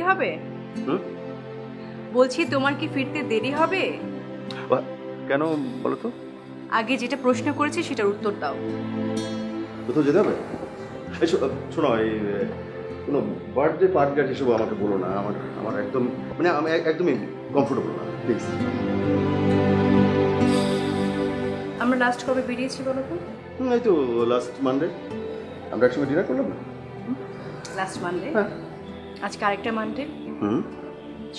হবে? বলছি তোমার কি ফিরতে দেরি হবে? কেন বলো তো? আগে যেটা প্রশ্ন করেছি সেটার উত্তর দাও। কোথাও যেতে হবে? এই শোনো, এই কোনো বার্থডে পার্টি হিসেবে আমাকে বলো না। আমার একদম মানে আমি একদমই কমফোর্টেবল না, প্লিজ। আমরা লাস্ট কবে বেরিয়েছি বলো তো? এই তো লাস্ট মানডে আমরা একসঙ্গে ডিনার করলাম না? Last Monday? হ্যাঁ। আজকে আরেকটা মানডে।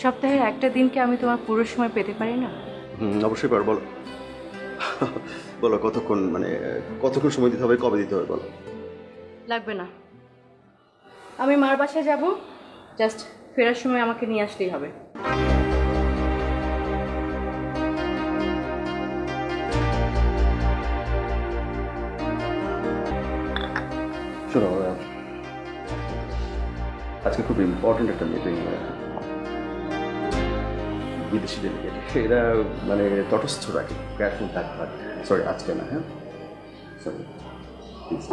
সপ্তাহের একটা দিনকে আমি তোমার পুরো সময় পেতে পারি না? অবশ্যই পারো। বলো বলো কতক্ষণ, মানে কতক্ষণ সময় দিতে হবে, কবে দিতে হবে বলো। লাগবে না, আমি মার বাসায় যাব, জাস্ট ফেরার সময় আমাকে নিয়ে আসলেই হবে। শোনো, আজকে খুব ইম্পর্টেন্ট একটা মিটিং, বিদেশি ডেলিগেট, এরা মানে তটস্থ রাখে, কেয়ারফুল থাকবে। সরি, আজকে না। হ্যাঁ, সরি, প্লিজ।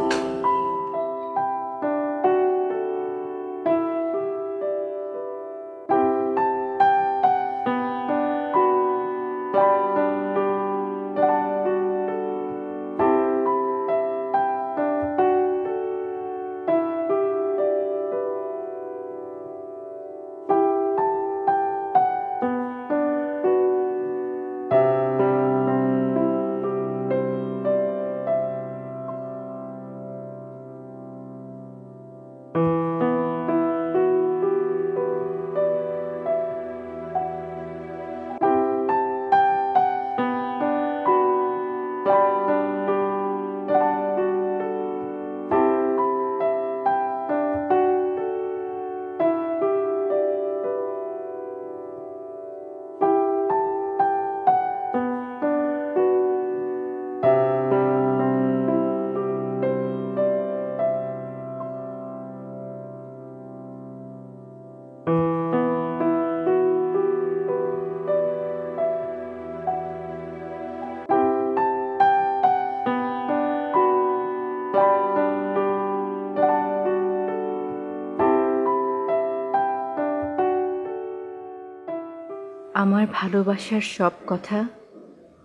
আমার ভালোবাসার সব কথা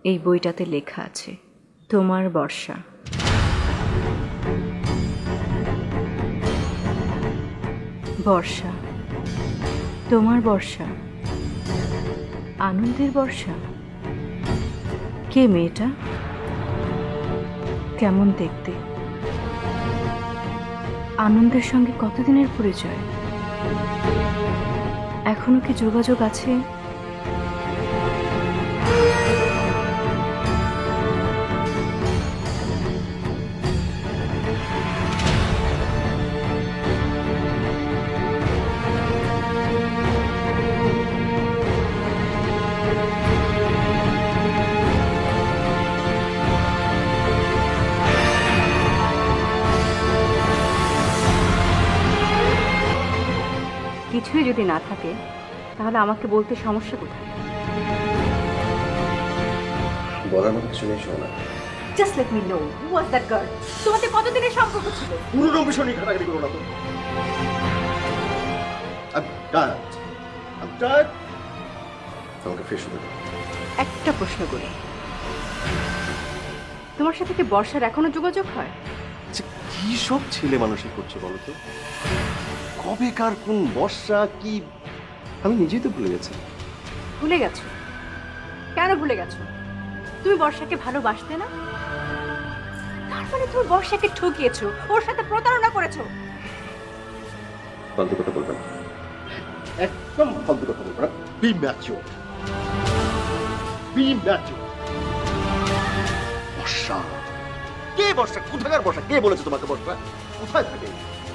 এই বইটাতে লেখা আছে। তোমার বর্ষা। বর্ষা, তোমার বর্ষা, আনন্দের বর্ষা। কে মেয়েটা? কেমন দেখতে? আনন্দের সঙ্গে কতদিনের পরিচয়? এখনো কি যোগাযোগ আছে? কিছুই যদি না থাকে তাহলে আমাকে বলতে সমস্যা কোথায়? বলার মতো কিছু নেই। শোনা, just let me know who was that girl. তোমাদের কতদিনের সম্পর্ক ছিল? পুরো বিষয় নিয়ে ঘাটাঘাটি করো না তো। আমাকে ফ্রেশ হতে দাও। একটা প্রশ্ন করি, তোমার সাথে কি বর্ষার এখনো যোগাযোগ হয়? আচ্ছা, কি সব ছেলে মানুষই করছে বলো তো? কবে কার কোন বর্ষা কি আমি নিজেই তো ভুলে গেছি। ভুলে গেছো? কেন ভুলে গেছো? তুমি বর্ষাকে ভালোবাসতে না? তার মানে তুমি বর্ষাকে ঠকিয়েছো, ওর সাথে প্রতারণা করেছো। ফালতু কথা বলবে না, একদম ফালতু কথা বলবে না। Be mature, be mature. Barsha? কে বর্ষা? কোথাকার বর্ষা? কে বলেছে তোমাকে বর্ষা? কোথায় থাকে?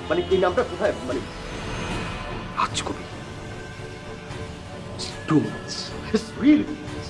মানে এই নামটা কোথায়? মানে রাজকবি। It's too much. It's really too much.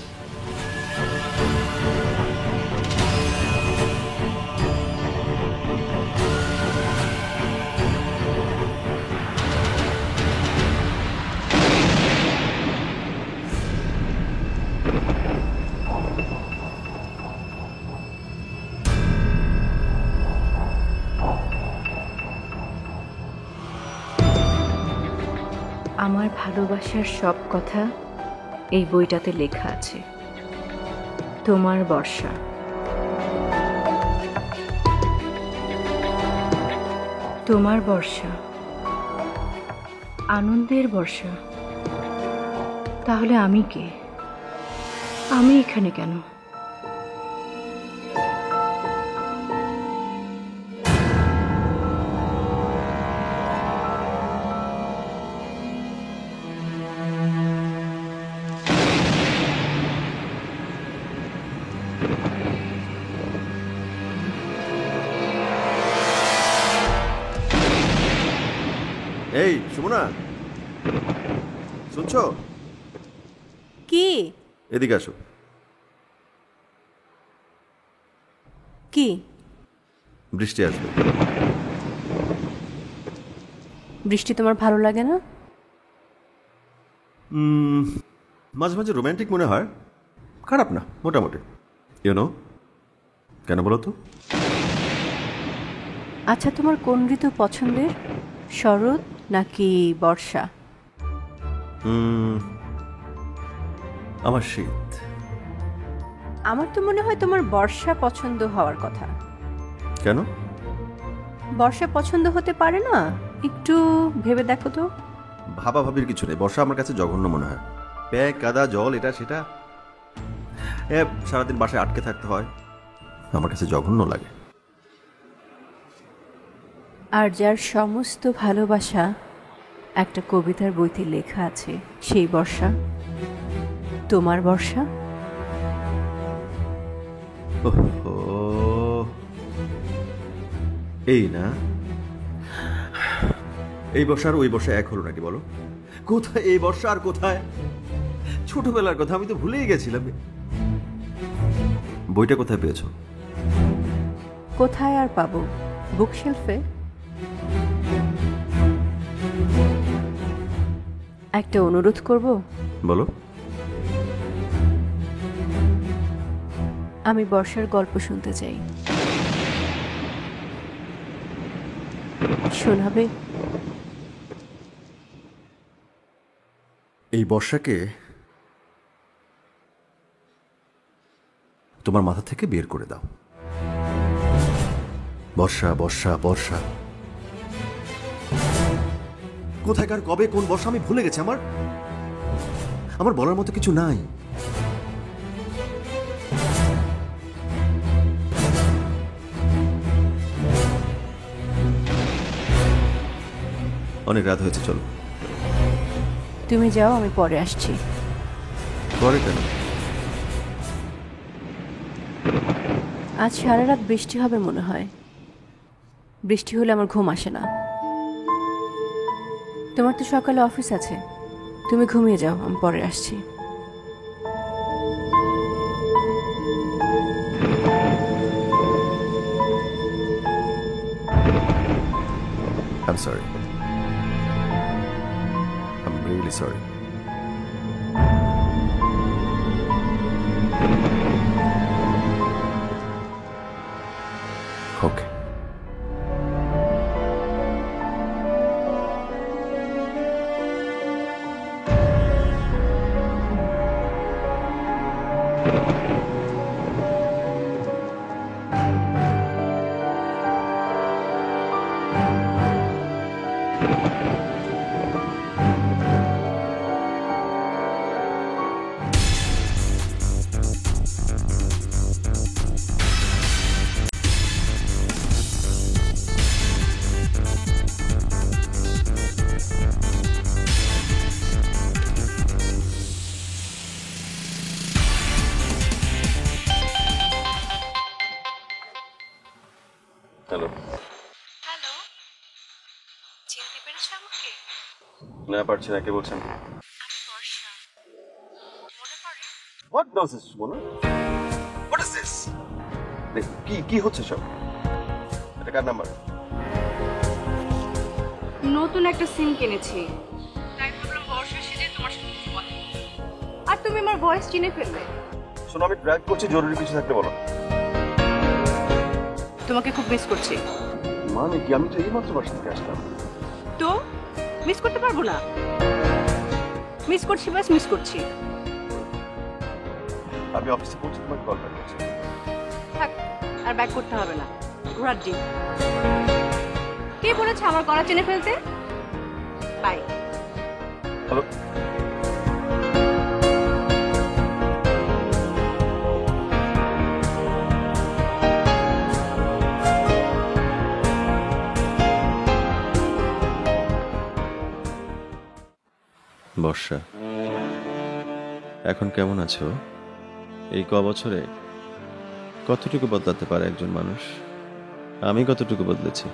আমার ভালোবাসার সব কথা এই বইটাতে লেখা আছে। তোমার বর্ষা। তোমার বর্ষা, আনন্দের বর্ষা। তাহলে আমি কে? আমি এখানে কেন? এই সুমনা, শুনছো? কি? এদিকে আসো। কি? বৃষ্টি আসবে। বৃষ্টি তোমার ভালো লাগে না? মাঝে মাঝে রোমান্টিক মনে হয়, খারাপ না, মোটামুটি। ইউনো, কেন বলো তো? আচ্ছা, তোমার কোন ঋতু পছন্দের, শরৎ নাকি বর্ষা? আমার শীত। আমার তো মনে হয় তোমার বর্ষা পছন্দ হওয়ার কথা। কেন? বর্ষা পছন্দ হতে পারে না? একটু ভেবে দেখো তো। ভাবাভাবির কিছু নেই, বর্ষা আমার কাছে জঘন্য মনে হয়। প্যাক, কাদা, জল, এটা সেটা, সারাদিন বাসায় আটকে থাকতে হয়, আমার কাছে জঘন্য লাগে। আর যার সমস্ত ভালোবাসা একটা কবিতার বইতে লেখা আছে, সেই বর্ষা, তোমার বর্ষা। ওহো, এই না? এই বর্ষা আর ওই বর্ষা এক হলো নাকি বলো? কোথায় এই বর্ষা আর কোথায় ছোটবেলার কথা? আমি তো ভুলেই গেছিলাম। বইটা কোথায় পেয়েছো? কোথায় আর পাবো? বুকশেলফে। একটা অনুরোধ করব? বলো। আমি বর্ষার গল্প শুনতে চাই। শোনাবে? এই বর্ষাকে তোমার মাথা থেকে বের করে দাও। বর্ষা বর্ষা বর্ষা, কোথায়কার কবে কোন বর্ষা আমি ভুলে গেছি। আমার বলার মতো কিছু নাই। অনেক রাত হয়েছে, চলো। তুমি যাও, আমি পরে আসছি। পরে কেন? আজ সারা রাত বৃষ্টি হবে মনে হয়। বৃষ্টি হলে আমার ঘুম আসে না। তোমার তো সকালে অফিস আছে, তুমি ঘুমিয়ে যাও, আমি পরে আসছি। I'm sorry. I'm really sorry. Okay. Hello. Hello, চিনতে পেরেছো আমাকে? না, পারছি না। কে বলছেন? আমি বর্ষা। মনে পড়ে? What nonsense, Mona? What is this? কি হচ্ছে সব? এটা কার নাম্বার? নতুন একটা সিম কিনেছি, তাই ভাবলাম বর্ষা সেজে তোমার সাথে কিছু কথা বলি। আর তুমি আমার ভয়েস চিনে ফেললে। শোনো, আমি ড্রাইভ করছি, জরুরি কিছু থাকলে বলো। তোমাকে খুব মিস করছি। মানে কি? আমি তো এইমাত্র বাসা থেকে আসলাম। তো মিস করতে পারবো না? মিস করছি, বাস মিস করছি। আমি অফিসে পৌঁছে তোমাকে কল ব্যাক করছি। থাক, আর ব্যাক করতে হবে না, ঘোরার ডিম। কে বলেছে আমার গলা চেনে ফেলতে? বাই। হ্যালো। বর্ষা, এখন কেমন আছো? এই বছরে কতটুকু বদলাতে পারে একজন মানুষ? আমি কতটুকু বদলেছি?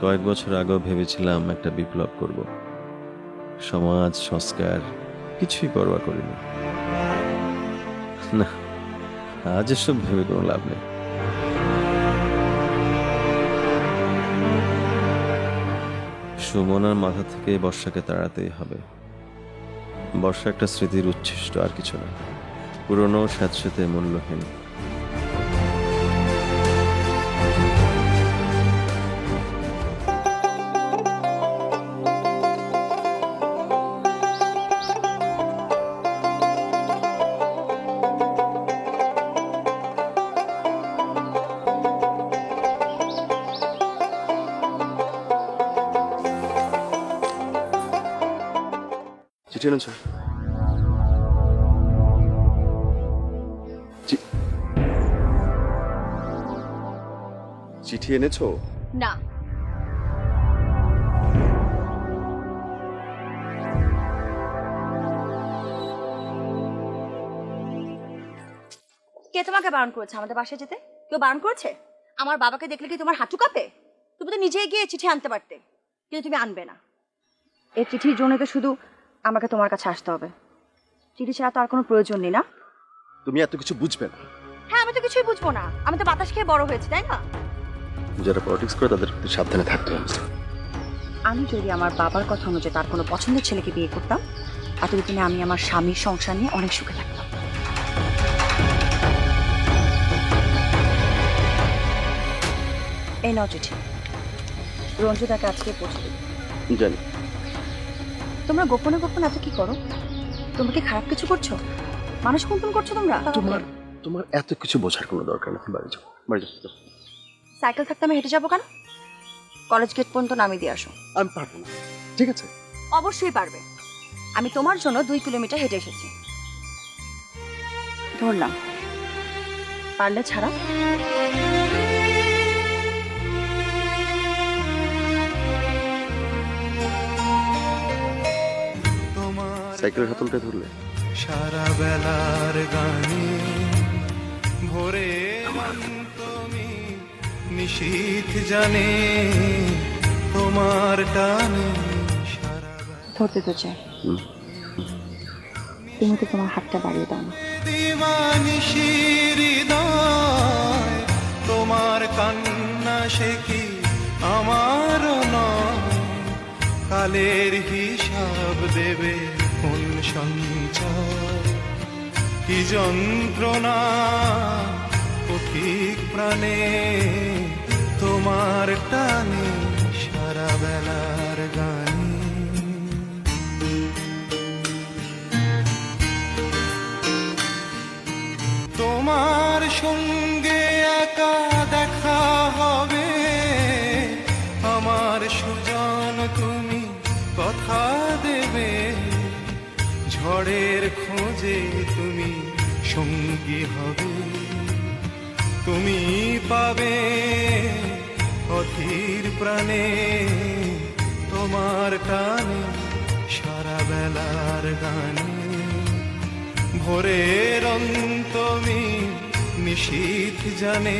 কয়েক বছর আগেও ভেবেছিলাম একটা বিপ্লব করব, সমাজ সংস্কার কিছুই পরোয়া করিনি। না, আজ এসব ভেবে কোনো লাভ নেই। সুমনার মাথা থেকে বর্ষাকে তাড়াতেই হবে। বর্ষা একটা স্মৃতির উচ্ছিষ্ট, আর কিছু না। পুরনো স্যাঁতসেঁতে মূল্যহীন। চিঠি এনেছো? চিঠি এনেছো? না। কে তোমাকে বারণ করেছে আমাদের বাসায় যেতে? কেউ বারণ করেছে? আমার বাবাকে দেখলে কি তোমার হাঁটু কাঁপে? তুমি তো নিজেই গিয়ে চিঠি আনতে পারতে, কিন্তু তুমি আনবে না। এই চিঠির জন্য তো শুধু আমাকে তোমার কাছে আসতে হবে। চিঠি ছাড়া তো আর কোনো প্রয়োজন নেই, না? তুমি এত কিছু বুঝবে না। হ্যাঁ, আমি তো কিছুই বুঝবো না। আমি তো বাতাস খেয়ে বড় হয়েছি, তাই না? যারা পলিটিক্স করে তাদের প্রতি সাবধানে থাকতে হবে। আমি যদি আমার বাবার কথা অনুযায়ী তার কোনো পছন্দের ছেলেকে বিয়ে করতাম, এতদিনে আমি আমার স্বামীর সংসার নিয়ে অনেক সুখে থাকতাম। এই নাও চিঠি, রঞ্জুদাকে আজকে পৌঁছে দেবে। জানি। তোমরা গোপনে গোপনে এত কি করো? তোমরা কি খারাপ কিছু করছো? মানুষ খুন করছো তোমরা? তোমার এত কিছু বোঝার কোনো দরকার নেই। বাড়ি যাও, বাড়ি যাও। সাইকেল থাকতে আমি হেঁটে যাবো কেন? কলেজ গেট পর্যন্ত নামিয়ে দিয়ে আসো। আমি পারবো না। ঠিক আছে? অবশ্যই পারবে। আমি তোমার জন্য 2 কিলোমিটার হেঁটে এসেছি। ধরলাম, পারলে ছাড়া। সাইকেলের হাতলটা ধরলে সারা বেলার গানে ভোরে তুমি নিশীথ জানে তোমার টানে সারা ধরতে তো চাই, তুমি তো তোমার হাতটা বাড়িয়ে দাও না। দিবানিশির হৃদয় তোমার কান্না সে কি আমারও নয়, কালের হিসাব দেবে কোন সঞ্চয়, কি যন্ত্রণা পথিক প্রাণে তোমার টানে সারা বেলার গানে। তোমার সঙ্গে একা দেখা হবে আমার সুজন, তুমি কথা দেবে ঝড়ের খোঁজে তুমি সঙ্গী হবে, তুমি পাবে অধীর প্রাণে তোমার টানে সারা বেলার গানে, ভোরের অন্তমি নিশীথ জানে।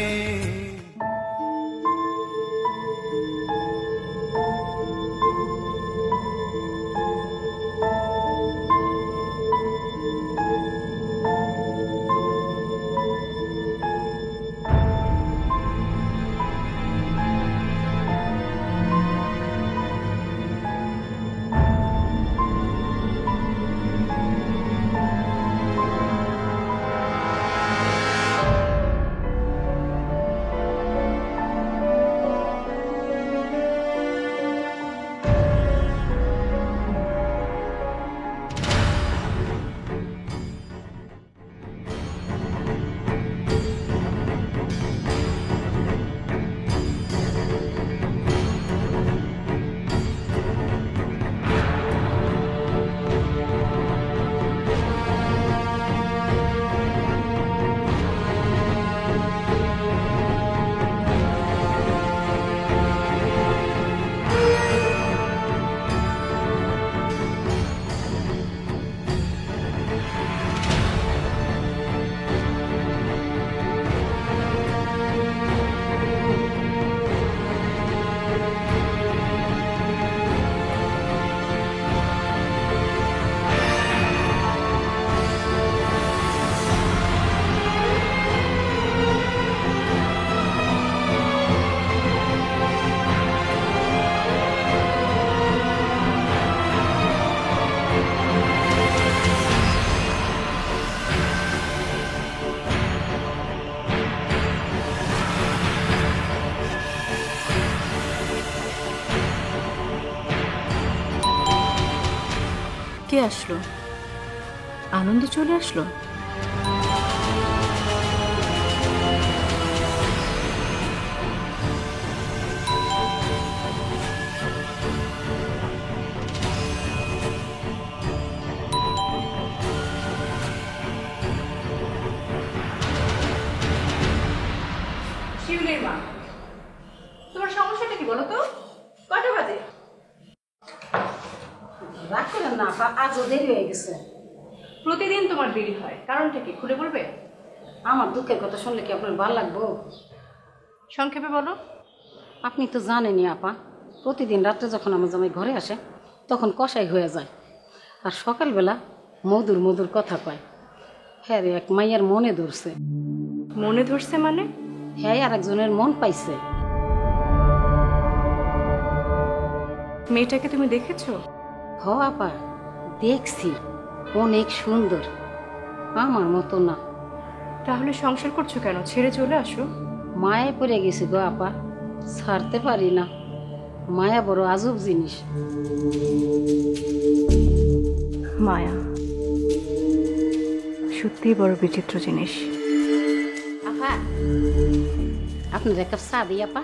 কে আসলো? আনন্দ চলে আসলো? শিউলির মা, তোমার সমস্যাটা কি বলো তো? কটা বাজে? রাগ করেন না আপা, আজও দেরি হয়ে গেছে। প্রতিদিন তোমার দেরি হয়, কারণটা কি খুলে বলবে? আমার দুঃখের কথা শুনলে কি আপনার ভালো লাগবো? সংক্ষেপে বলো। আপনি তো জানেনই আপা, প্রতিদিন রাত্রে যখন আমার জামাই ঘরে আসে তখন কষাই হয়ে যায়, আর সকালবেলা মধুর মধুর কথা কয়। হ্যাঁ রে, এক মাইয়ার মনে ধরছে। মনে ধরছে মানে? হ্যাঁ, আর একজনের মন পাইছে। মেয়েটাকে তুমি দেখেছো? হ আপা, দেখছি, অনেক সুন্দর, আমার মতো না। তাহলে সংসার করছো কেন? ছেড়ে চলে আসো। মায়ে পড়ে গেছি গো আপা, ছাড়তে পারি না। মায়া বড় আজব জিনিস। মায়া সত্যিই বড় বিচিত্র জিনিস। আপা, আপনার এক কাপ চা দিই আপা।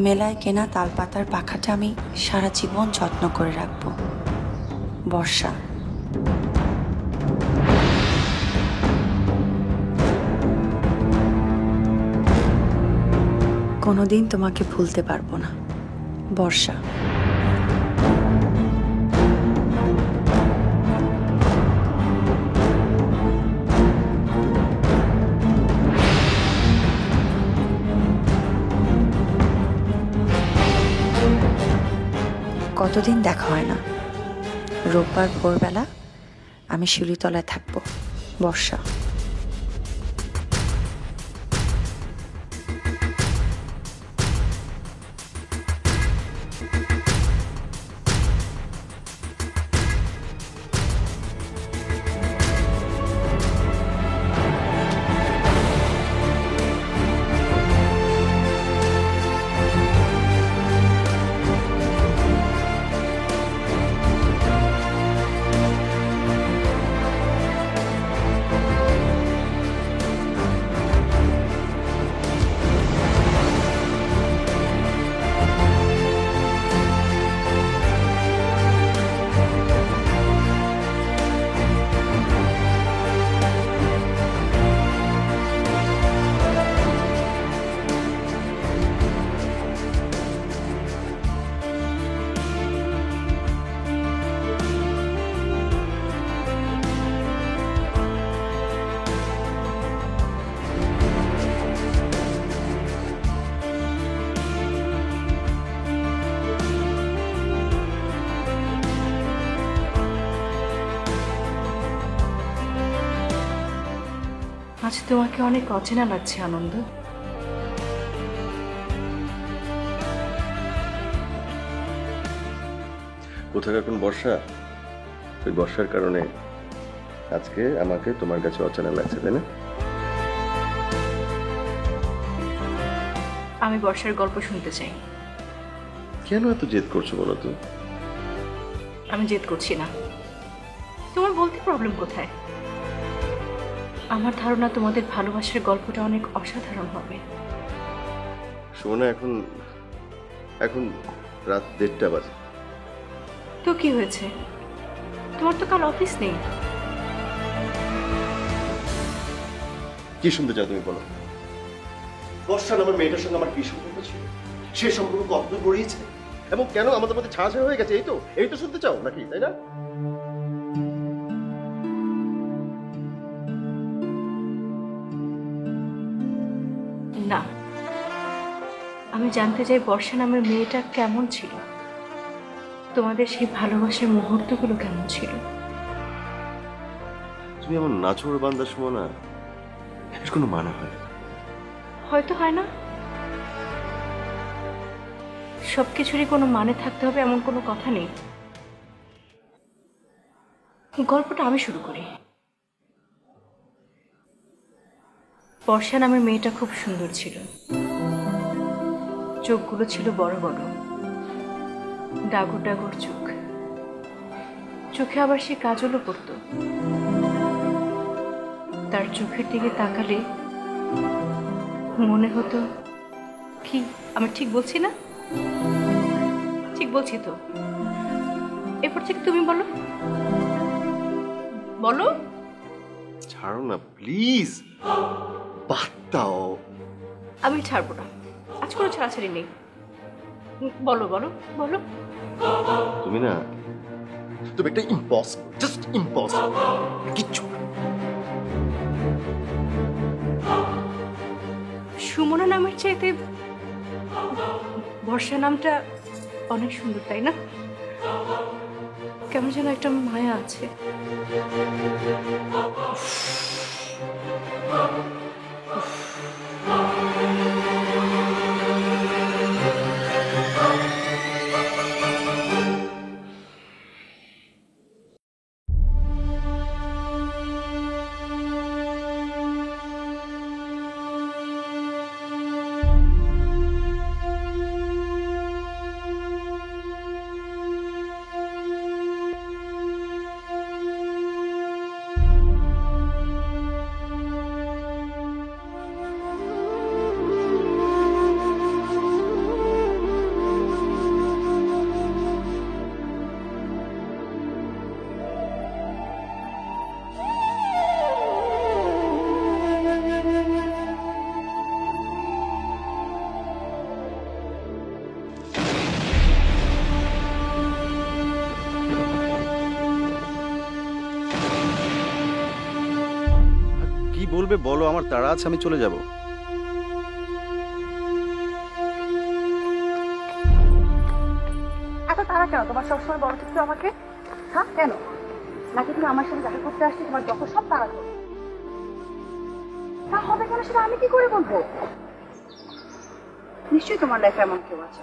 মেলায় কেনা তালপাতার পাখাটা আমি সারা জীবন যত্ন করে রাখব। বর্ষা। কোনোদিন তোমাকে ভুলতে পারবো না। বর্ষা। কতদিন দেখা হয় না। রোববার ভোরবেলা আমি শিউলিতলায় থাকবো। বর্ষা। আজ তোমাকে অনেক অচেনা লাগছে আনন্দ। কোথাকার কোন বর্ষা, ওই বর্ষার কারণে আজকে আমাকে তোমার কাছে অচেনা লাগছে, তাই না? আমি বর্ষার গল্প শুনতে চাই। কেন এত জেদ করছো বলো তো? আমি জেদ করছি না, তোমার বলতে প্রবলেম কোথায়? আমার ধারণা তোমাদের ভালোবাসার গল্পটা অনেক অসাধারণ হবে। শোনো, এখন এখন রাত 1:30 বাজে। তো কি হয়েছে? তোমার তো কাল অফিস নেই। কি শুনতে চাও তুমি বলো? বর্ষা নামের মেয়েটার সঙ্গে আমার কি সম্পর্ক ছিল, সে সম্পর্ক কতদূর গড়িয়েছে এবং কেন আমাদের মধ্যে ছাড়াছাড়ি হয়ে গেছে, এই তো শুনতে চাও নাকি, তাই না? না, আমি জানতে চাই বর্ষা নামের মেয়েটা কেমন ছিল, তোমাদের সেই ভালোবাসার মুহূর্তগুলো কেমন ছিল। তুমি আমার নাছোড় বান্দা সুমনা, এর কোনো মানে হয় না। হয়তো হয় না, সবকিছুরই কোনো মানে থাকতে হবে এমন কোনো কথা নেই। গল্পটা আমি শুরু করি। বর্ষা নামের মেয়েটা খুব সুন্দর ছিল, চোখগুলো ছিল বড় বড়, ডাগর ডাগর চোখ, চোখে আবার সে কাজলও পড়তো। তার চোখের দিকে তাকালে মনে হতো কি, আমি ঠিক বলছি না? ঠিক বলছি তো? এরপর থেকে তুমি বলো, বলো। ছাড়ো না প্লিজ, বাদ দাও। আমি ছাড়বো না, আজ কোনো ছাড়াছাড়ি নেই। বলো বলো বলো। তুমি না, তুমি একটা ইম্পসিবল, জাস্ট ইম্পসিবল, কিচ্ছু না। সুমনা নামের চাইতে বর্ষা নামটা অনেক সুন্দর, তাই না? কেমন যেন একটা মায়া আছে। কি বলবে বলো, আমার তাড়া আছে, আমি চলে যাব। এত তারা কেন তোমার? সবসময় বড় কিছু আমাকে, হ্যাঁ কেন? নাকি তুমি আমার সাথে দেখা করতে আসছি, তোমার যত সব তারা করো? তা হবে কেন সেটা আমি কি করে বলবো? নিশ্চয়ই তোমার লাইফে এমন কেউ আছে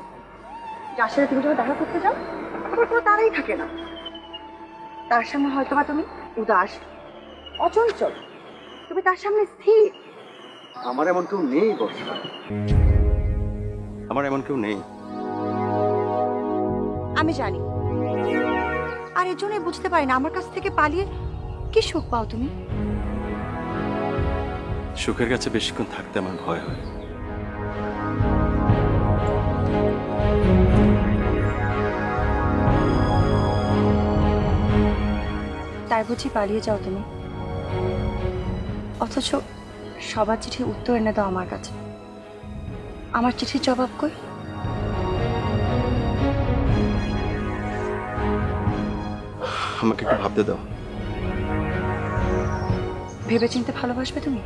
যার সাথে তুমি যখন দেখা করতে যাও তোমার কোনো তারাই থাকে না। তার সামনে হয়তো বা তুমি উদাস, অচঞ্চল, তুমি তার সামনে স্থির। আমার এমন কেউ নেই বর্ষা, আমার এমন কেউ নেই। আমি জানি, আর এর জন্যই বুঝতে পারি না আমার কাছ থেকে পালিয়ে কি সুখ পাও তুমি। সুখের কাছে বেশিক্ষণ থাকতে আমার ভয় হয়। তাই বুঝি পালিয়ে যাও তুমি? অথচ সবার চিঠির উত্তর এনে দাও আমার কাছে, আমার চিঠির জবাব কই? আমাকে একটু ভাবতে দাও। ভেবেচিন্তে ভালোবাসবে তুমি?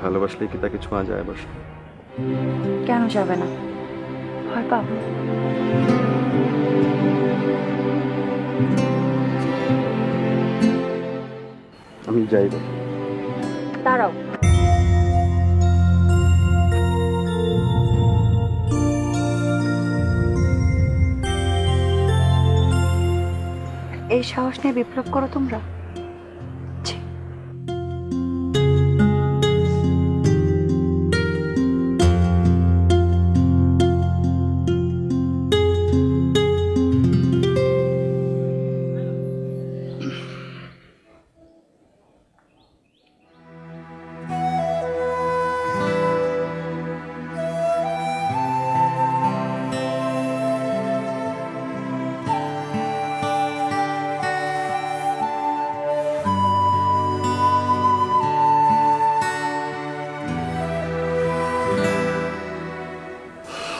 ভালোবাসলে কি তাকে ছোঁয়া যায় বর্ষা? কেন যাবে না? ভয় পাও? আমি যাই না। দাঁড়াও, এই সাহস নিয়ে বিপ্লব করো তোমরা? ছি।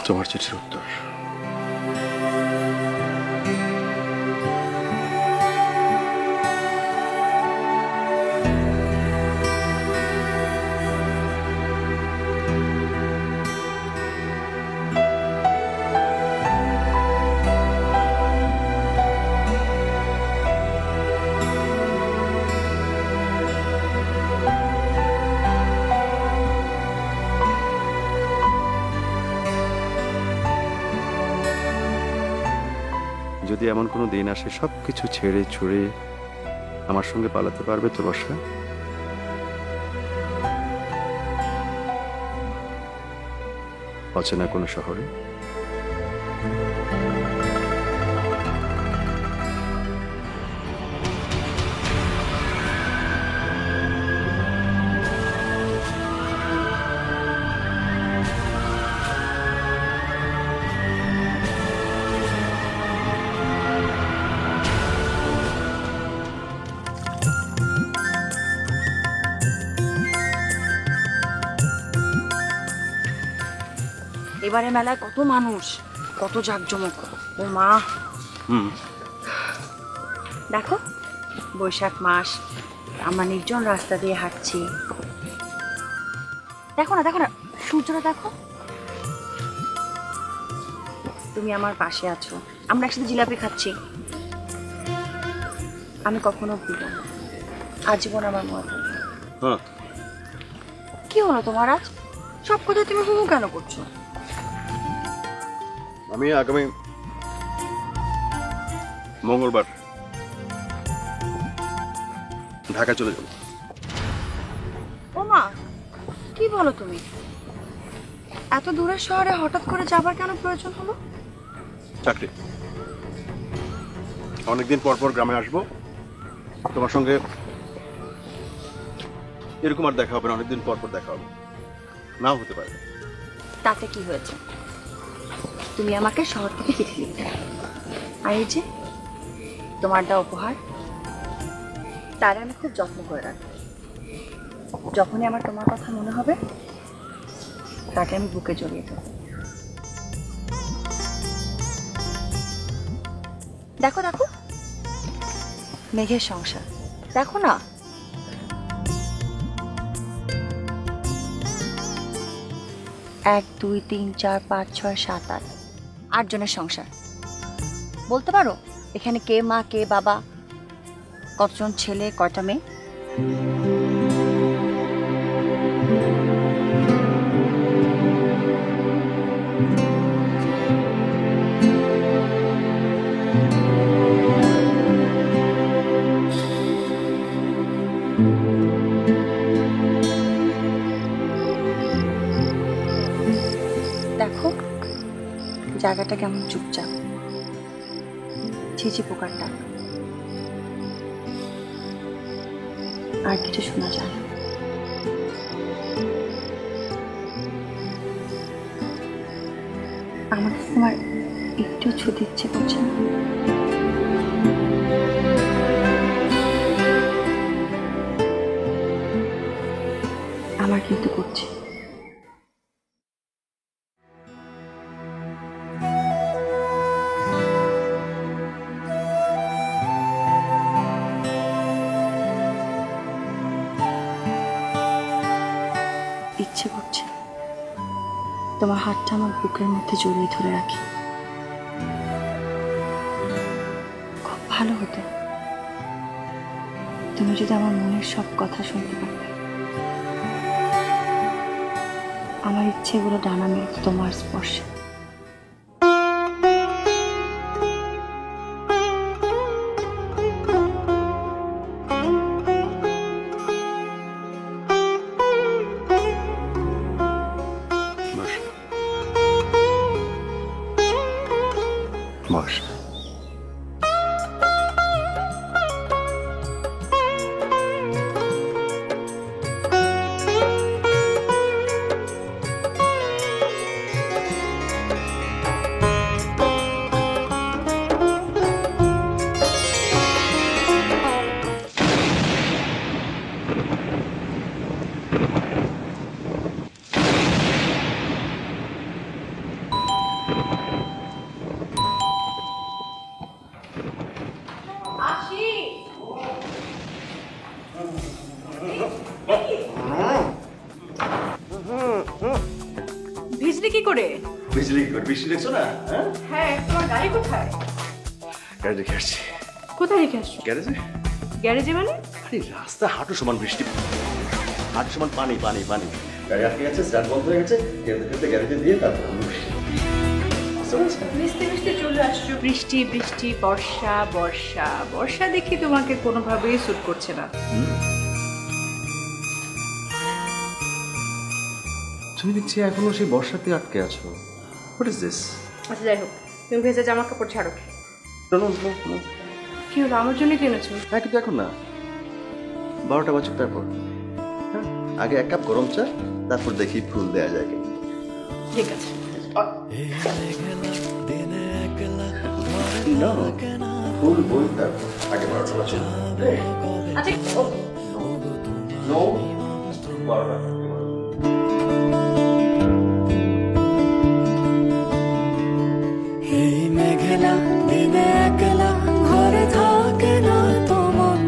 তোমার চিঠির উত্তর। যদি এমন কোনো দিন আসে সবকিছু ছেড়ে ছুড়ে আমার সঙ্গে পালাতে পারবে তো বর্ষা? অচেনা কোনো শহরে? এবারে মেলায় কত মানুষ, কত জাঁকজমক। ও মা, দেখো বৈশাখ মাস, আমরা নির্জন রাস্তা দিয়ে হাঁটছি। দেখো না দেখো না, সূর্যটা দেখো। তুমি আমার পাশে আছো, আমরা একসাথে জিলাপি খাচ্ছি। আমি কখনো ভুলবো না, আজীবন আমার মনে থাকবে। কি হলো তোমার আজ? সব কথা তুমি হুমু কেন করছো? আমি আগামী মঙ্গলবার ঢাকা চলে যাব। ও মা, কি বলো তুমি? এত দূরের শহরে হঠাৎ করে যাবার কেন প্রয়োজন হলো? চাকরি। অনেকদিন পর পর গ্রামে আসবো, তোমার সঙ্গে এরকম আর দেখা হবে না, অনেকদিন পর পর দেখা হবে, নাও হতে পারে। তাতে কি হয়েছে? তুমি আমাকে শহর থেকে চিঠি লিখতে, আর এই যে তোমার দেওয়া উপহার, তার আমি খুব যত্ন করে রাখবো। যখনই আমার তোমার কথা মনে হবে, তাকে আমি বুকে জড়িয়ে দেবো। দেখো দেখো, মেঘের সংসার দেখো না। 1 2 3 4 5 6 7 8 8 জনের সংসার। বলতে পারো এখানে কে মা কে বাবা, কতজন ছেলে কয়টা মেয়ে? দেখো জায়গাটা কেমন চুপচাপ, ঝিঝি পোকার ডাক, আর কিছু শোনা যায় না। আমার তোমার একটু ছুটি ইচ্ছে করছে না? আমার কিন্তু করছে। ইচ্ছে করছে তোমার হাতটা আমার বুকের মধ্যে জড়িয়ে ধরে রাখি। খুব ভালো হতো তুমি যদি আমার মনের সব কথা শুনতে পারতে। আমার ইচ্ছেগুলো ডানা মেলে তোমার স্পর্শে। বস। ভিজলি কি করে? বিজলি কি করে? বৃষ্টি দেখছো না? হ্যাঁ, হ্যাঁ, তোমার গাড়ি কোথায়? গাড়ি রেখে আসছি কোথায় রেখে আসছো? গ্যারেজে। গ্যারেজে মানে? আরে রাস্তা হাঁটু সমান বৃষ্টি, হাঁটু সমান পানি পানি পানি। গাড়ি আটকে গেছে, স্টার্ট বন্ধ হয়ে গেছে, খেলতে খেলতে গ্যারেজে দিয়ে তারপর বৃষ্টি। মিশতে মিশতে চলে আসছো। বৃষ্টি বৃষ্টি, বর্ষা বর্ষা বর্ষা দেখি তোমাকে কোনোভাবেই স্যুট করছে না। তুমি দেখছি এখনো সেই বর্ষাতে আটকে আছো। What is this? আচ্ছা যাই হোক, তুমি ভেজা জামা কাপড় ছাড়ো। কি হলো, আমার জন্য কিনেছো? হ্যাঁ, কিন্তু এখন না, 12টা বাজুক তারপর। হ্যাঁ, আগে 1 কাপ গরম চা, তারপর দেখি ফুল দেয়া যায় কিনা। ঠিক আছে। No, ফুল বই তারপর আগে 12টা বাজুক। আচ্ছা নো, 12টা। এই মেঘলা দিনে একলা ঘরে থাকে না তো মন,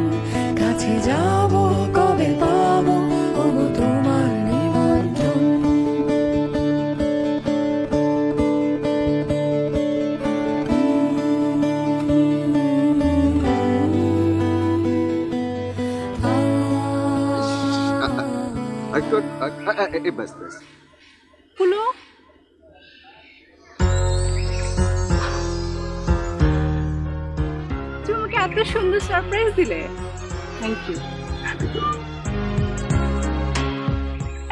কাছে যাব কবে পাবো ওগো তোমার নিমন্ত্রণ। বাস বাস। ফুলো, তুমি আমাকে এত সুন্দর সারপ্রাইজ দিলে, থ্যাংক ইউ।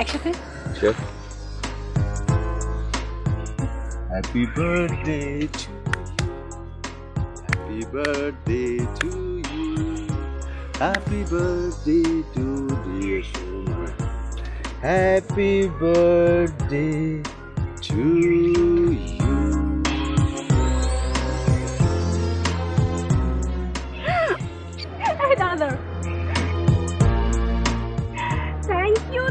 একসাথে Sure. Happy birthday to Happy birthday to you. Happy birthday to dear Shoma. Happy birthday to you. দাদা, থ্যাংক ইউ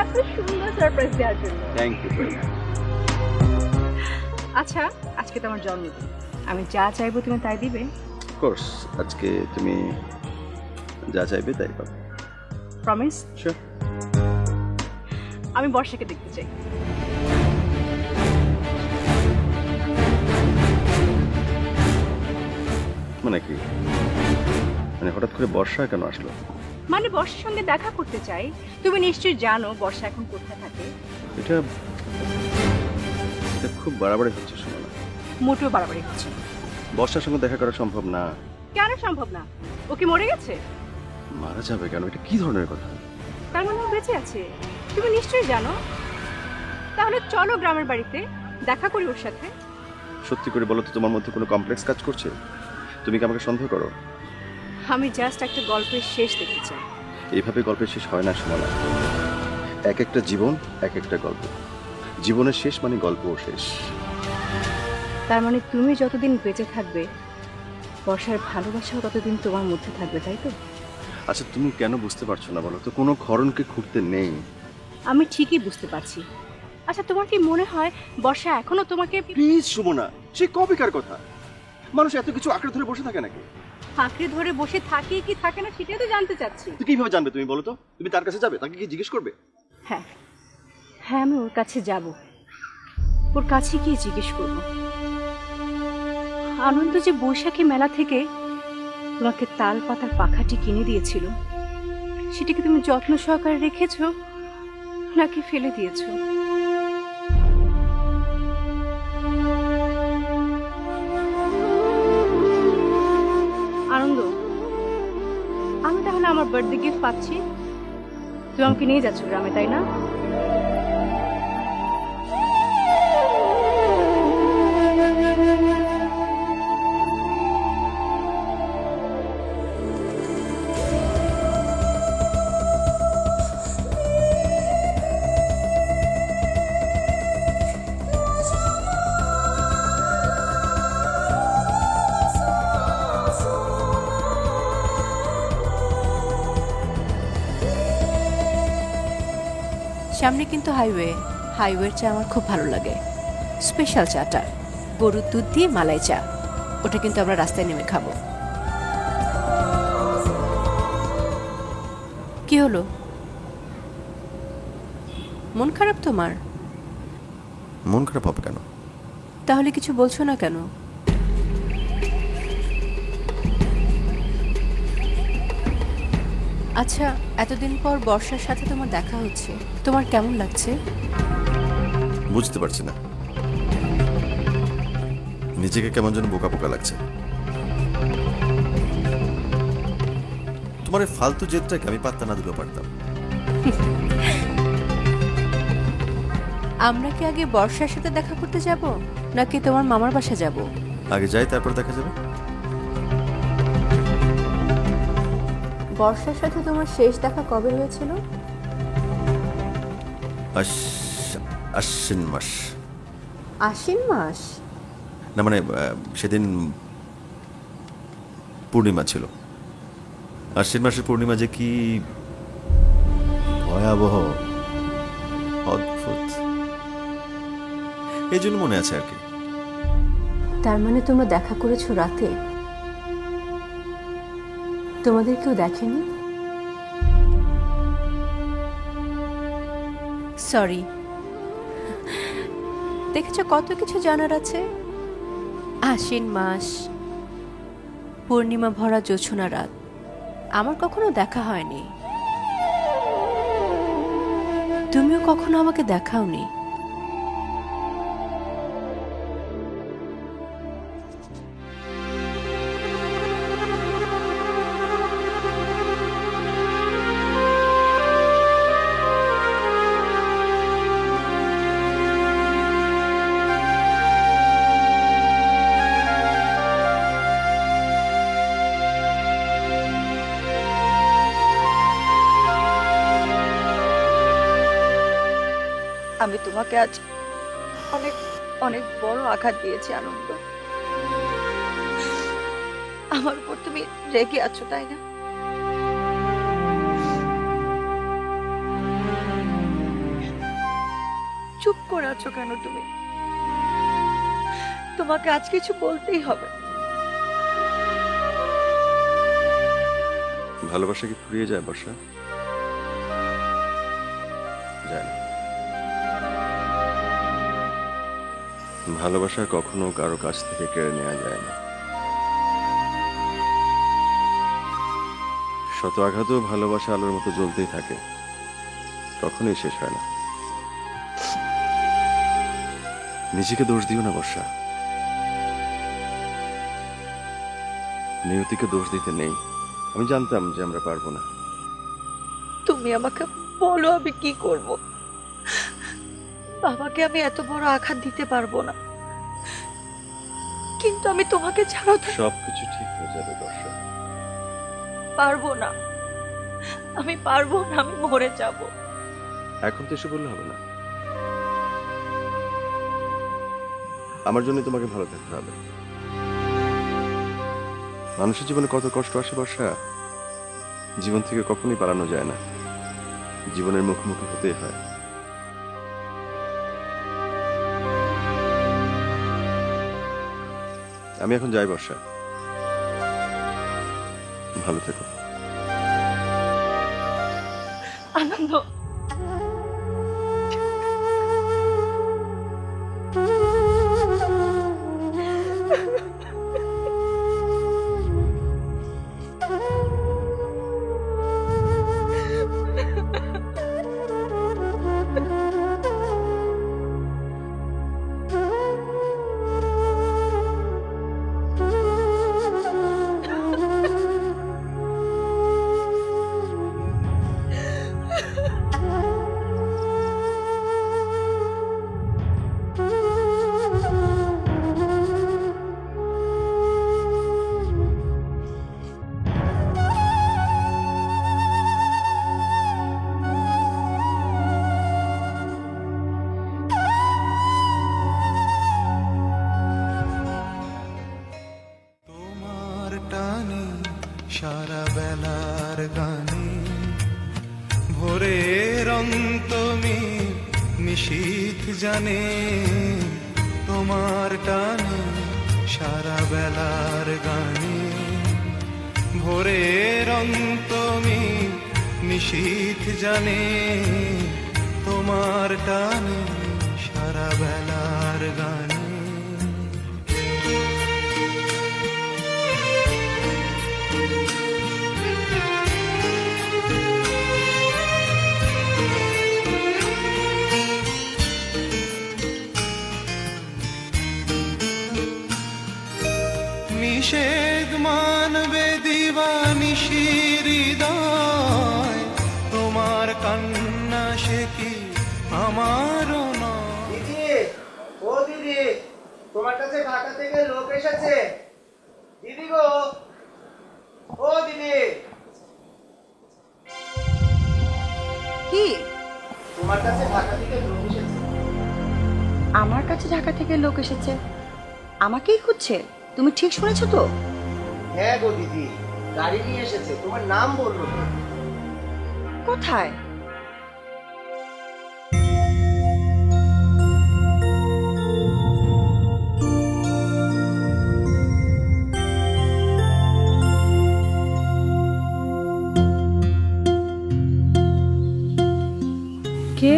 এত সুন্দর সারপ্রাইজ দেওয়ার জন্য। Thank you very much. আচ্ছা, আজকে তোমার জন্মদিন, আমি যা চাইবো তুমি তাই দিবে? Of course, আজকে তুমি যা চাইবে তাই পাবে। প্রমিস? Sure. আমি বর্ষাকে দেখতে চাই। মানে কি? মানে হঠাৎ করে বর্ষা কেন আসলো? মানে বর্ষার সঙ্গে দেখা করতে চাই। তুমি নিশ্চয়ই জানো বর্ষা এখন কোথায় থাকে। এটা এটা খুব বাড়াবাড়ি হচ্ছে শোনা না। মোটেও বাড়াবাড়ি হচ্ছে না। বর্ষার সঙ্গে দেখা করা সম্ভব না। কেন সম্ভব না? ও কি মরে গেছে? মারা যাবে কেন? এটা কি ধরনের কথা? তার মানে ও বেঁচে আছে, তুমি নিশ্চয়ই জানো। তাহলে চলো গ্রামের বাড়িতে দেখা করি ওর সাথে। সত্যি করে বলো তো, তোমার মধ্যে কোনো কমপ্লেক্স কাজ করছে? তুমি কি আমাকে সন্দেহ করো? আমি জাস্ট একটা গল্পের শেষ দেখতে চাই। এইভাবে গল্পের শেষ হয় না সুমনা। এক একটা জীবন এক একটা গল্প। জীবনের শেষ মানে গল্পও শেষ। তার মানে তুমি যতদিন বেঁচে থাকবে, বর্ষার ভালোবাসাও ততদিন তোমার মধ্যে থাকবে, তাই তো? আচ্ছা, তুমি কেন বুঝতে পারছো না বলো তো? কোনো ক্ষরণকে খুঁড়তে নেই। আমি ঠিকই বুঝতে পারছি। আচ্ছা, তোমার কি মনে হয় বর্ষা এখনো তোমাকে প্লিজ সুমনা, সে কবেকার কথা? মানুষ এত কিছু আঁকড়ে ধরে বসে থাকে নাকি? আঁকড়ে ধরে বসে থাকে কি থাকে না সেটাই তো জানতে চাচ্ছি। তুই কিভাবে জানবে? তুমি বলো তো, তুমি তার কাছে যাবে, তাকে কি জিজ্ঞেস করবে? হ্যাঁ হ্যাঁ, আমি ওর কাছে যাব, ওর কাছে গিয়ে জিজ্ঞেস করব। আনন্দ যে বৈশাখী মেলা থেকে তোমাকে তাল পাতার পাখাটি কিনে দিয়েছিল, সেটাকে তুমি যত্ন সহকারে রেখেছো নাকি ফেলে দিয়েছো? আনন্দ, আমি তাহলে আমার বার্থডে গিফট পাচ্ছি, তুমি আমাকে নিয়ে যাচ্ছ গ্রামে, তাই না? সামনে কিন্তু হাইওয়ের চা আমার খুব ভালো লাগে, স্পেশাল চাটা। গরুর দুধ দিয়ে মালাই চা, ওটা কিন্তু আমরা রাস্তায় নেমে খাবো। কি হলো, মন খারাপ তোমার? মন খারাপ হবে কেন? তাহলে কিছু বলছো না কেন? আচ্ছা, এতদিন পর বর্ষার সাথে তোমার দেখা হচ্ছে, তোমার কেমন লাগছে? বুঝতে পারছি না, নিজেকে কেমন যেন বোকা বোকা লাগছে। তোমার এই ফালতু জেদটাকে আমি পাত্তা না দিলেও পারতাম। আমরা কি আগে বর্ষার সাথে দেখা করতে যাব, নাকি তোমার মামার বাসা যাব? আগে যাই, তারপর দেখা যাবে। বর্ষার সাথে তোমার শেষ দেখা কবে হয়েছিল? আশ্বিন মাস। আশ্বিন মাস? না মানে সেদিন পূর্ণিমা ছিল। আশ্বিন মাসের পূর্ণিমা যে কি ভয়াবহ, অদ্ভুত, এই জন্য মনে আছে আর কি। তার মানে তোমরা দেখা করেছো রাতে? তোমাদের কেউ দেখেনি? সরি, দেখেছো কত কিছু জানার আছে। আশ্বিন মাস, পূর্ণিমা ভরা জোছনা রাত, আমার কখনো দেখা হয়নি, তুমিও কখনো আমাকে দেখাওনি। আমি তোমাকে আজ অনেক অনেক বড় আঘাত দিয়েছি আনন্দ। আমার উপর তুমি রেগে আছো, তাই না? চুপ করে আছো কেন তুমি? তোমাকে আজ কিছু বলতেই হবে। ভালোবাসা কি ফুরিয়ে যায় বর্ষা? যায় না। ভালোবাসা কখনো কারো কাছ থেকে কেড়ে নেওয়া যায় না। শত আঘাতও ভালোবাসা আলোর মতো জ্বলতেই থাকে, কখনোই শেষ হয় না। নিজেকে দোষ দিও না বর্ষা, নিয়তিকে দোষ দিতে নেই। আমি জানতাম যে আমরা পারবো না। তুমি আমাকে বলো আমি কি করব? বাবাকে আমি এত বড় আঘাত দিতে পারবো না, কিন্তু আমি তোমাকে ছাড়াও সবকিছু ঠিক হয়ে যাবে বর্ষা। পারবো না, আমি পারবো না, আমি মরে যাব। এখন তো এসে বললে হবে না। আমার জন্য তোমাকে ভালো থাকতে হবে। মানুষের জীবনে কত কষ্ট আসে বর্ষা, জীবন থেকে কখনোই পালানো যায় না, জীবনের মুখোমুখি হতেই হয়। আমি এখন যাই বর্ষা, ভালো থেকো। আনন্দ, সারা বেলার গানে ভোরের অন্তমে নিশীথ জানে তোমার টানে সারা বেলার গানে ভোরের অন্তমি নিশীথ জানে তোমার টানে সারা বেলার গানে নিষেধ মানবে দিবানিশি হৃদয় তোমার কান্না সে কি আমারও নয়। দিদি, ও দিদি, তোমার কাছে ঢাকা থেকে লোক এসেছে। দিদি গো, ও দিদি, কি তোমার কাছে ঢাকা থেকে লোক এসেছে। আমার কাছে ঢাকা থেকে লোক এসেছে? আমাকেই খুঁজছে? তুমি ঠিক শুনেছো তো? হ্যাঁ গো দিদি, গাড়ি নিয়ে এসেছে, তোমার নাম বললো তো। কোথায়? কে?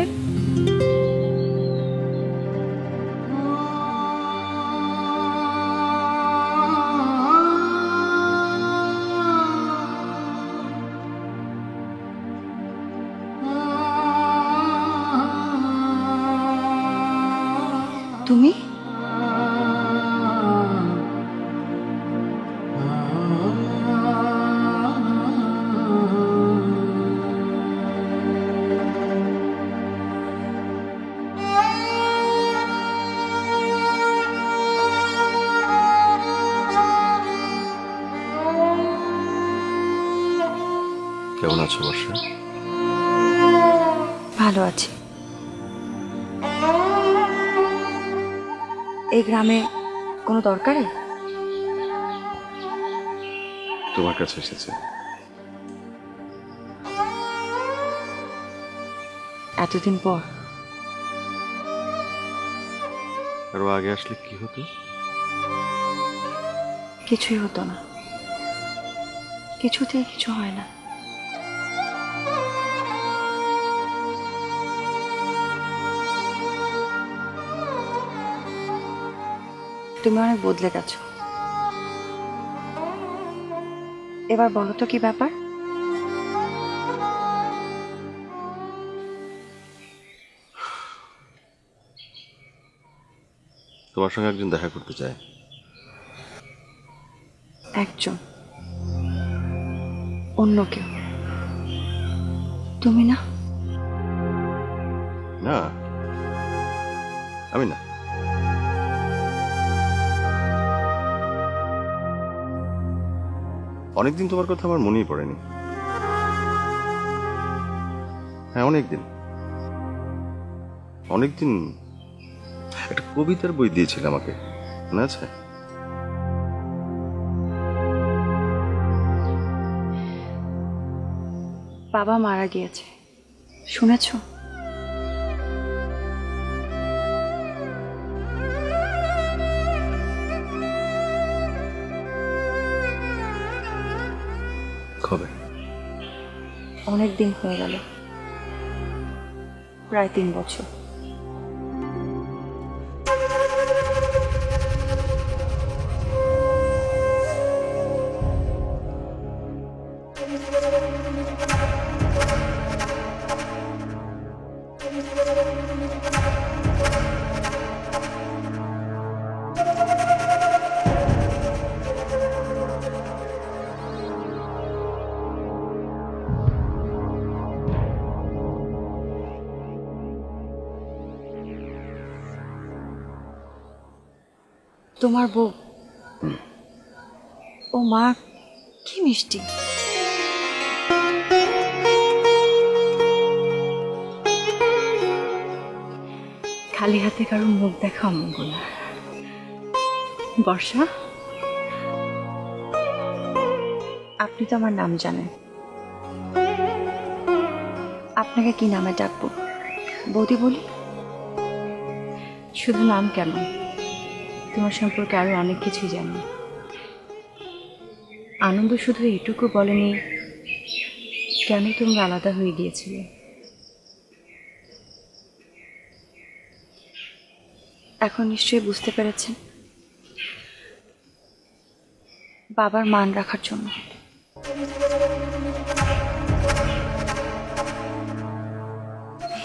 তুমি? কেমন আছো বর্ষা? ভালো আছি। এই গ্রামে কোনো দরকারে তোমার কাছে এসেছে। এতদিন পর? আরো আগে আসলে কি হতো? কিছুই হতো না, কিছুতেই কিছু হয় না। তুমি অনেক বদলে গেছো। এবার বলো তো কি ব্যাপার? তোমার সঙ্গে একজন দেখা করতে চায়। একজন? অন্য কেউ? তুমি না? না, আমি না। অনেকদিন তোমার কথা আমার মনেই পড়েনি। হ্যাঁ, অনেকদিন অনেকদিন একটা কবিতার বই দিয়েছিল আমাকে, মনে আছে? বাবা মারা গিয়েছে, শুনেছো? কবে? অনেক দিন হয়ে গেল, প্রায় 3 বছর। তোমার বউ? ও মা, কি মিষ্টি। খালি হাতে কারো মুখ দেখা অমঙ্গল। বর্ষা, আপনি তো আমার নাম জানেন, আপনাকে কি নামে ডাকবো? বৌদি বলি? শুধু নাম কেন, তোমার সম্পর্কে আরো অনেক কিছুই জানি। আনন্দ শুধু এটুকু বলেনি কেন তোমরা আলাদা হয়ে গিয়েছিলে। এখন নিশ্চয়ই বুঝতে পেরেছেন, বাবার মান রাখার জন্য।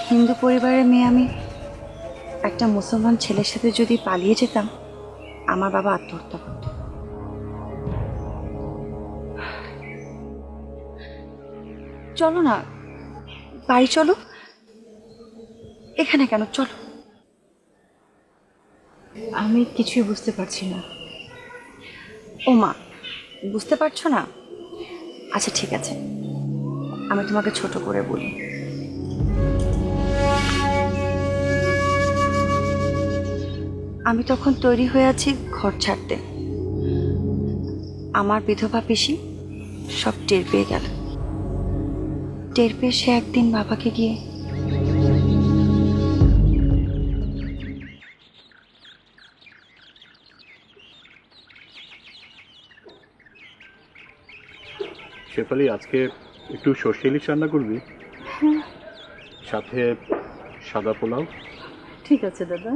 হিন্দু পরিবারের মেয়ে আমি একটা মুসলমান ছেলের সাথে যদি পালিয়ে যেতাম, আমার বাবা আত্মহত্যা করত। চলো না, বাড়ি চলো। এখানে কেন, চলো। আমি কিছুই বুঝতে পারছি না। ও মা, বুঝতে পারছো না? আচ্ছা ঠিক আছে, আমি তোমাকে ছোট করে বলি। আমি তখন তৈরি হয়ে আছি ঘর ছাড়তে। আমার বিধবা পিসি সব টের পেয়ে গেল। টের পেয়ে সে একদিন বাবাকে গিয়ে শেফালি, আজকে একটু সর্ষে ইলিশ রান্না করবি, সাথে সাদা পোলাও। ঠিক আছে দাদা।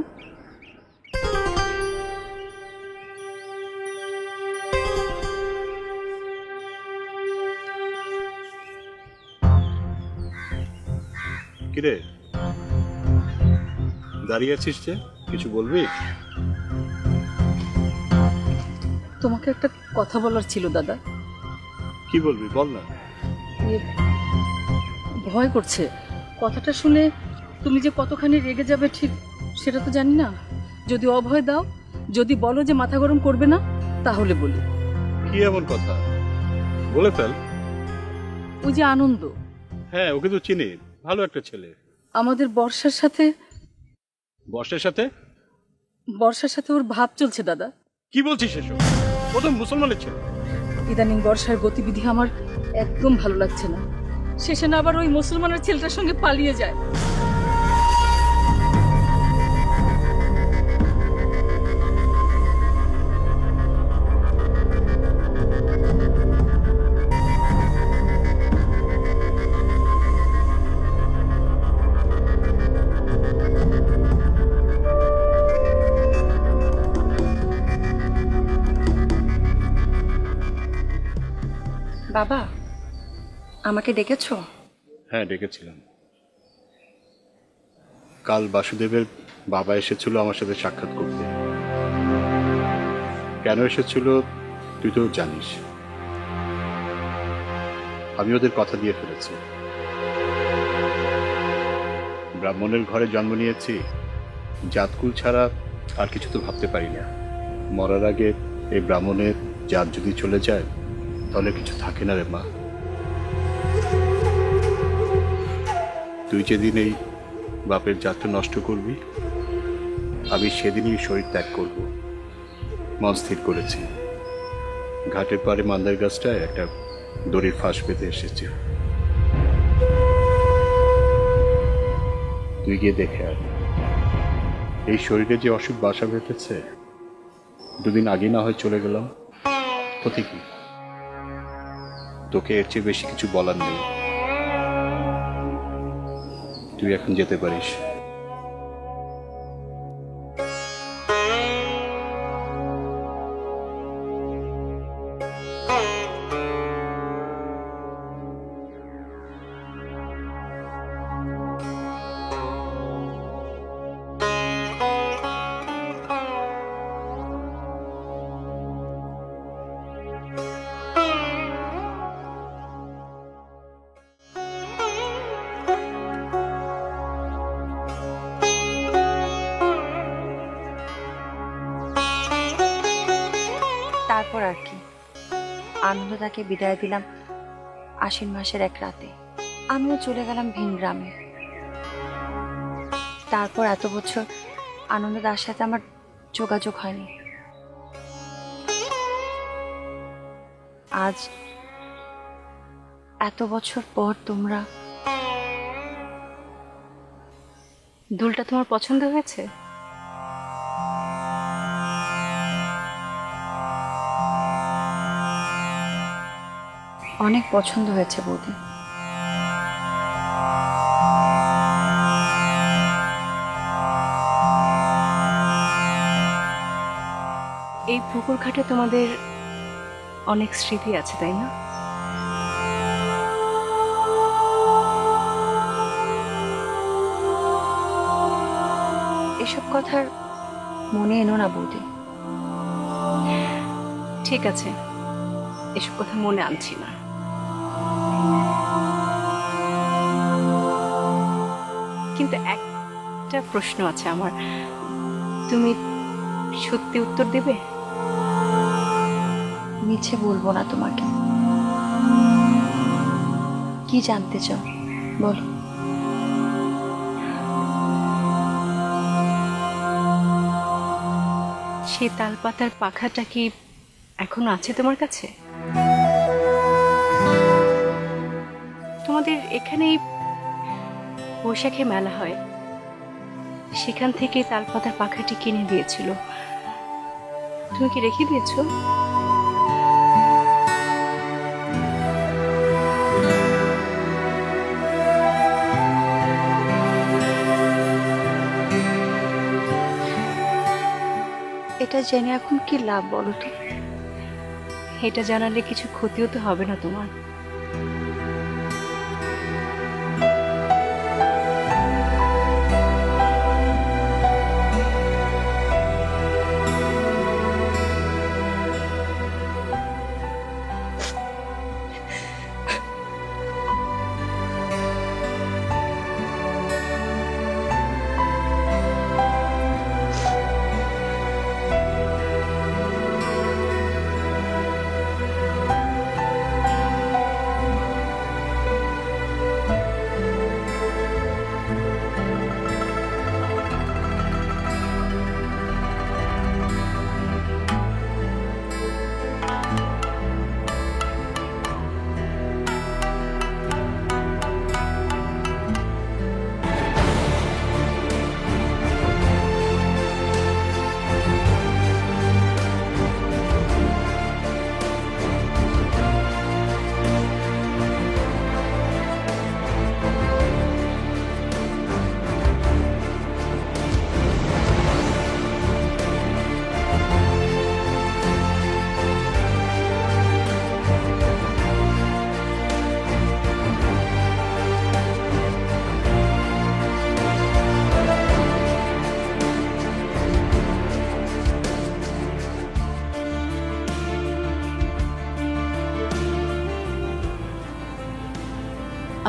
কিরে দাঁড়িয়ে আছিস যে, কিছু বলবি? তোমাকে একটা কথা বলার ছিল দাদা। কি বলবি বল না। ভয় করছে কথাটা শুনে, তুমি যে কতখানি রেগে যাবে ঠিক সেটা তো জানি না। যদি অভয় দাও, যদি বলো যে মাথা গরম করবে না, তাহলে বলি। কি এমন কথা, বলে ফেল। ওই যে আনন্দ। হ্যাঁ, ওকে তো চিনি, ভালো একটা ছেলে। আমাদের বর্ষার সাথে বর্ষার সাথে ওর ভাব চলছে দাদা। কি বলছিস এসব? ও তো মুসলমানের ছেলে। ইদানিং বর্ষার গতিবিধি আমার একদম ভালো লাগছে না। শেষে না আবার ওই মুসলমানের ছেলেটার সঙ্গে পালিয়ে যায়। বাবা, আমাকে ডেকেছো? হ্যাঁ, ডেকেছিলাম। কাল বাসুদেবের বাবা এসেছিল আমার সাথে সাক্ষাৎ করতে। কেন এসেছিল তুই তো জানিস। আমি ওদের কথা দিয়ে ফেলেছি। ব্রাহ্মণের ঘরে জন্ম নিয়েছি, জাতকুল ছাড়া আর কিছু তো ভাবতে পারি না। মরার আগে এই ব্রাহ্মণের জাত যদি চলে যায় তাহলে কিছু থাকে না রে মা। তুই যেদিন এই বাপের জাতটা নষ্ট করবি, আমি সেদিনই শরীর ত্যাগ করব। মন স্থির করেছি। ঘাটের পাড়ে মান্দার গাছটায় একটা দড়ির ফাঁস পেতে এসেছে। তুই গিয়ে দেখে আয়। এই শরীরে যে অসুখ বাসা বেঁধেছে, দুদিন আগে না হয় চলে গেলাম, ক্ষতি কি? তোকে এর চেয়ে বেশি কিছু বলার নেই। তুই এখন যেতে পারিস। তারপর আর কি, আনন্দদাকে বিদায় দিলাম আশ্বিন মাসের এক রাতে। আমিও চলে গেলাম ভিন গ্রামে। তারপর এত বছর আনন্দদার সাথে আমার যোগাযোগ হয়নি। আজ এত বছর পর তোমরা। দুলটা তোমার পছন্দ হয়েছে? অনেক পছন্দ হয়েছে বৌদি। এই পুকুর ঘাটে তোমাদের অনেক স্মৃতি আছে, তাই না? এসব কথার মনে এনো না বৌদি। ঠিক আছে, এসব কথা মনে আনছি না। কিন্তু একটা প্রশ্ন আছে আমার, তুমি সত্যি উত্তর দেবে? মিছে বলবো না তোমাকে। কি জানতে চাও বলো। সেই তালপাতার পাখাটা কি এখনো আছে তোমার কাছে? তোমাদের এখানেই বৈশাখে মেলা হয়, সেখান থেকে তালপাতার পাখাটি কিনে দিয়েছিল, তুমি কি রেখে দিয়েছো? এটা জেনে এখন কি লাভ বলো তো? এটা জানালে কিছু ক্ষতিও তো হবে না তোমার।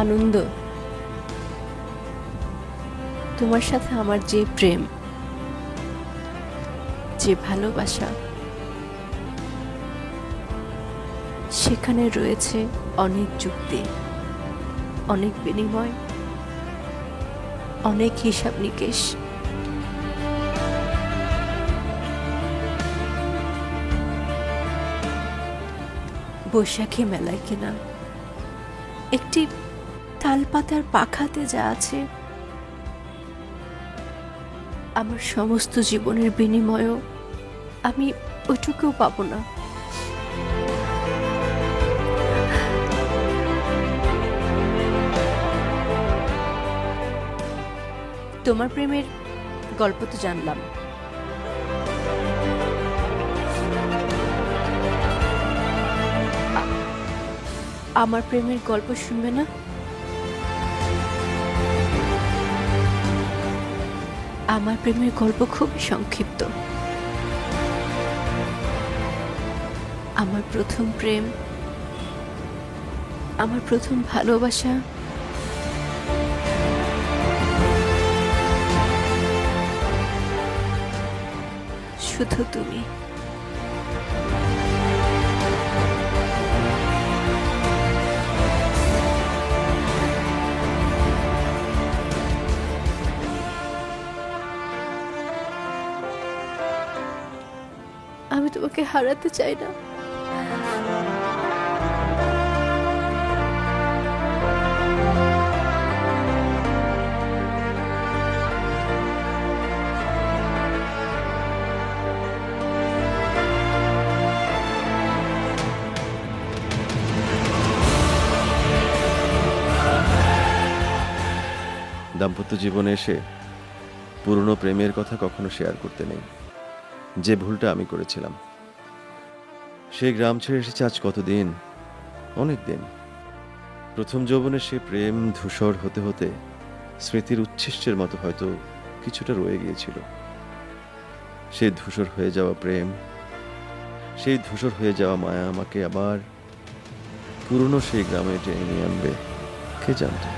আনন্দ, তোমার সাথে আমার যে প্রেম, যে ভালোবাসা, সেখানে রয়েছে অনেক যুক্তি, অনেক বিনিময়, অনেক হিসাব নিকেশ। বৈশাখী মেলায় কেনা একটি তালপাতার পাখাতে যা আছে, আমার সমস্ত জীবনের বিনিময়েও আমি ওইটুকুও পাবো না। তোমার প্রেমের গল্প তো জানলাম, আমার প্রেমের গল্প শুনবে না? আমার প্রেমের গল্প খুবই সংক্ষিপ্ত। আমার প্রথম প্রেম, আমার প্রথম ভালোবাসা, শুধু তুমি। আমি তোমাকে হারাতে চাই না। দাম্পত্য জীবনে এসে পুরনো প্রেমের কথা কখনো শেয়ার করতে নেই, যে ভুলটা আমি করেছিলাম। সেই গ্রাম ছেড়ে এসেছে আজ কতদিন, অনেক দিন। প্রথম যৌবনে সে প্রেম ধূসর হতে হতে স্মৃতির উচ্ছিষ্টের মতো হয়তো কিছুটা রয়ে গিয়েছিল। সেই ধূসর হয়ে যাওয়া প্রেম, সেই ধূসর হয়ে যাওয়া মায়া আমাকে আবার পুরনো সেই গ্রামে টেনে নিয়ে আনবে কে জানতো।